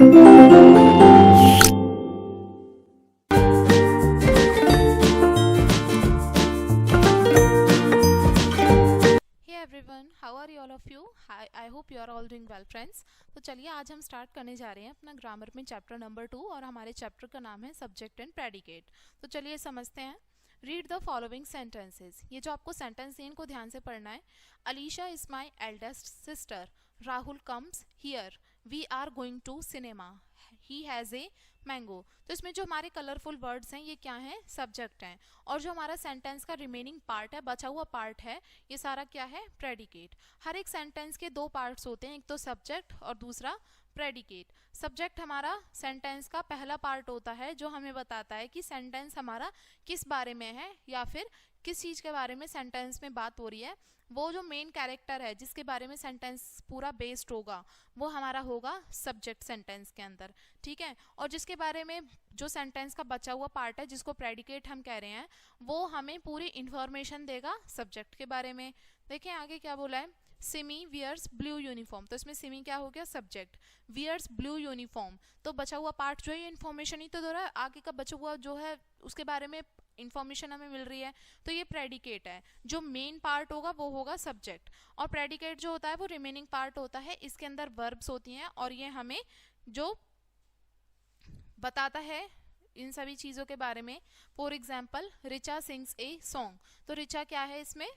Everyone, how are you all of you? I hope you are all doing well friends. तो चलिए आज हम start करने जा रहे हैं अपना ग्रामर में चैप्टर नंबर 2 और हमारे चैप्टर का नाम है सब्जेक्ट एंड प्रेडिकेट। तो चलिए समझते हैं। Read the following sentences. ये जो आपको सेंटेंस है इनको ध्यान से पढ़ना है। Alisha is my eldest sister. Rahul comes here. We are going to cinema. He has a mango. तो इसमें जो हमारे कलरफुल वर्ड्स हैं ये क्या हैं? सब्जेक्ट हैं। और जो हमारा सेंटेंस का रिमेनिंग पार्ट है, बचा हुआ पार्ट है, ये सारा क्या है? प्रेडिकेट। हर एक सेंटेंस के दो पार्ट्स होते हैं, एक तो सब्जेक्ट और दूसरा प्रेडिकेट। सब्जेक्ट हमारा सेंटेंस का पहला पार्ट होता है जो हमें बताता है कि सेंटेंस हमारा किस बारे में है या फिर किस चीज़ के बारे में सेंटेंस में बात हो रही है। वो जो मेन कैरेक्टर है जिसके बारे में सेंटेंस पूरा बेस्ड होगा वो हमारा होगा सब्जेक्ट सेंटेंस के अंदर, ठीक है। और जिसके बारे में जो सेंटेंस का बचा हुआ पार्ट है जिसको प्रेडिकेट हम कह रहे हैं वो हमें पूरी इंफॉर्मेशन देगा सब्जेक्ट के बारे में। देखिए आगे क्या बोला है। Simi wears blue uniform. तो इसमें सिमी क्या हो गया? सब्जेक्ट। वियर्स ब्लू यूनिफॉर्म तो बचा हुआ पार्ट जो है इन्फॉर्मेशन ही तो दे रहा है, आगे का बचा हुआ जो है उसके बारे में इंफॉर्मेशन हमें मिल रही है, तो ये प्रेडिकेट है। जो मेन पार्ट होगा वो होगा सब्जेक्ट और प्रेडिकेट जो होता है वो रिमेनिंग पार्ट होता है। इसके अंदर वर्ब्स होती हैं और ये हमें जो बताता है इन सभी चीज़ों के बारे में। For example Richa sings a song. तो रिचा क्या है? इसमें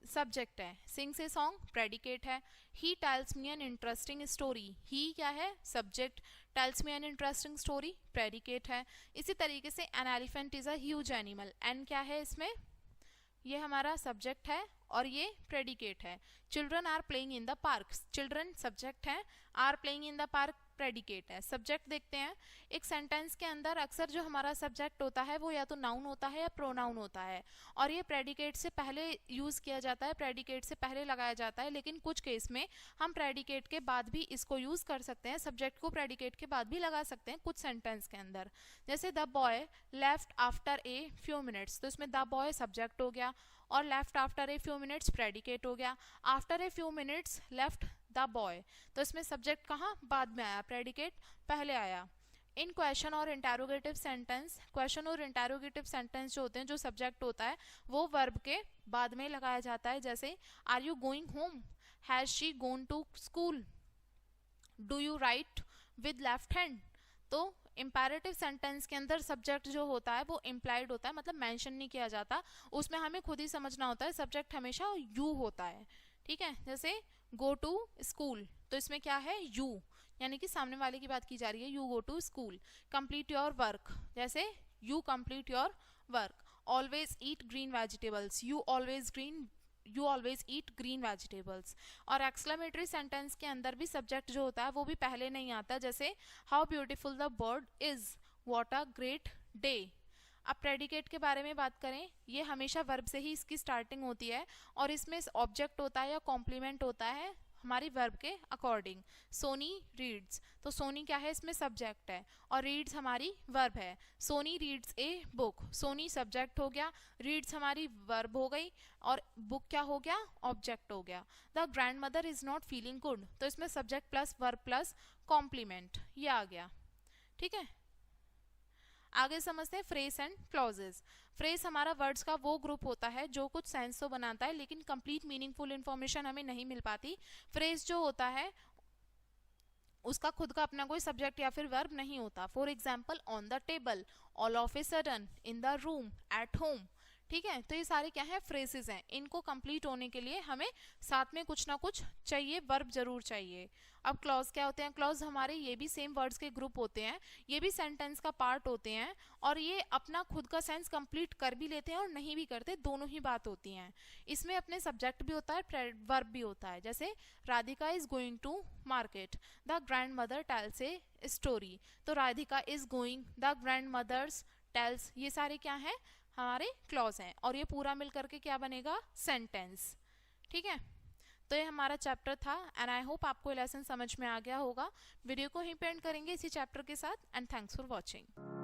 सब्जेक्ट है। सिंग्स ए सॉन्ग प्रेडिकेट है। He tells me an interesting story. He क्या है? Subject. Tells me an interesting story predicate है। इसी तरीके से an elephant is a huge animal. An क्या है? इसमें ये हमारा सब्जेक्ट है और ये प्रेडिकेट है। Children are playing in the park. Children subject है, are playing in the park predicate है। सब्जेक्ट देखते हैं। एक सेंटेंस के अंदर अक्सर जो हमारा सब्जेक्ट होता है वो या तो नाउन होता है या प्रोनाउन होता है और ये प्रेडिकेट से पहले यूज किया जाता है, प्रेडिकेट से पहले लगाया जाता है। लेकिन कुछ केस में हम प्रेडिकेट के बाद भी इसको यूज कर सकते हैं, सब्जेक्ट को प्रेडिकेट के बाद भी लगा सकते हैं कुछ सेंटेंस के अंदर। जैसे the boy left after a few minutes. तो इसमें द बॉय सब्जेक्ट हो गया और left after a few minutes predicate हो गया। After a few minutes left the boy. तो इसमें सब्जेक्ट कहाँ बाद में आया? प्रेडिकेट पहले आया। इन क्वेश्चन और इंटेरोगेटिव सेंटेंस, क्वेश्चन और इंटेरोगेटिव सेंटेंस जो होते हैं जो सब्जेक्ट होता है वो वर्ब के बाद में लगाया जाता है। जैसे are you going home? Has she gone to school? Do you write with left hand? तो इंपैरेटिव सेंटेंस के अंदर सब्जेक्ट जो होता है वो इम्प्लाइड होता है, मतलब मेंशन नहीं किया जाता, उसमें हमें खुद ही समझना होता है। सब्जेक्ट हमेशा यू होता है, ठीक है। जैसे गो टू स्कूल, तो इसमें क्या है? यू, यानी कि सामने वाले की बात की जा रही है। You go to school. Complete your work, जैसे you complete your work. Always eat green vegetables. You always eat green vegetables. और एक्सक्लेमेटरी सेंटेंस के अंदर भी सब्जेक्ट जो होता है वो भी पहले नहीं आता। जैसे how beautiful the bird is, what a great day. अब प्रेडिकेट के बारे में बात करें, ये हमेशा वर्ब से ही इसकी स्टार्टिंग होती है और इसमें ऑब्जेक्ट होता है या कॉम्प्लीमेंट होता है हमारी वर्ब के अकॉर्डिंग। सोनी रीड्स, तो सोनी क्या है? इसमें सब्जेक्ट है और रीड्स हमारी वर्ब है। Soni reads a book. Soni subject हो गया, रीड्स हमारी वर्ब हो गई और बुक क्या हो गया? ऑब्जेक्ट हो गया। The grand mother is not feeling good, तो इसमें subject plus verb plus complement ये आ गया, ठीक है। आगे समझते हैं फ्रेज एंड क्लॉजेज। फ्रेज हमारा वर्ड्स का वो ग्रुप होता है जो कुछ सेंस तो बनाता है लेकिन कंप्लीट मीनिंगफुल इंफॉर्मेशन हमें नहीं मिल पाती। फ्रेज जो होता है उसका खुद का अपना कोई सब्जेक्ट या फिर वर्ब नहीं होता। For example on the table, all of a sudden, in the room, at home, ठीक है। तो ये सारे क्या है? फ्रेजेस हैं। इनको कंप्लीट होने के लिए हमें साथ में कुछ ना कुछ चाहिए, वर्ब जरूर चाहिए। अब क्लॉज क्या होते हैं? क्लॉज हमारे ये भी सेम वर्ड्स के ग्रुप होते हैं, ये भी सेंटेंस का पार्ट होते हैं और ये अपना खुद का सेंस कंप्लीट कर भी लेते हैं और नहीं भी करते, दोनों ही बात होती हैं। इसमें अपने सब्जेक्ट भी होता है, वर्ब भी होता है। जैसे Radhika is going to market, the grand mother tells a story. तो Radhika is going, the grandmothers tells, ये सारे क्या हैं? हमारे क्लॉज हैं और ये पूरा मिल करके क्या बनेगा? सेंटेंस, ठीक है। तो ये हमारा चैप्टर था एंड आई होप आपको ये लेसन समझ में आ गया होगा। वीडियो को ही पेंड करेंगे इसी चैप्टर के साथ एंड थैंक्स फॉर वॉचिंग।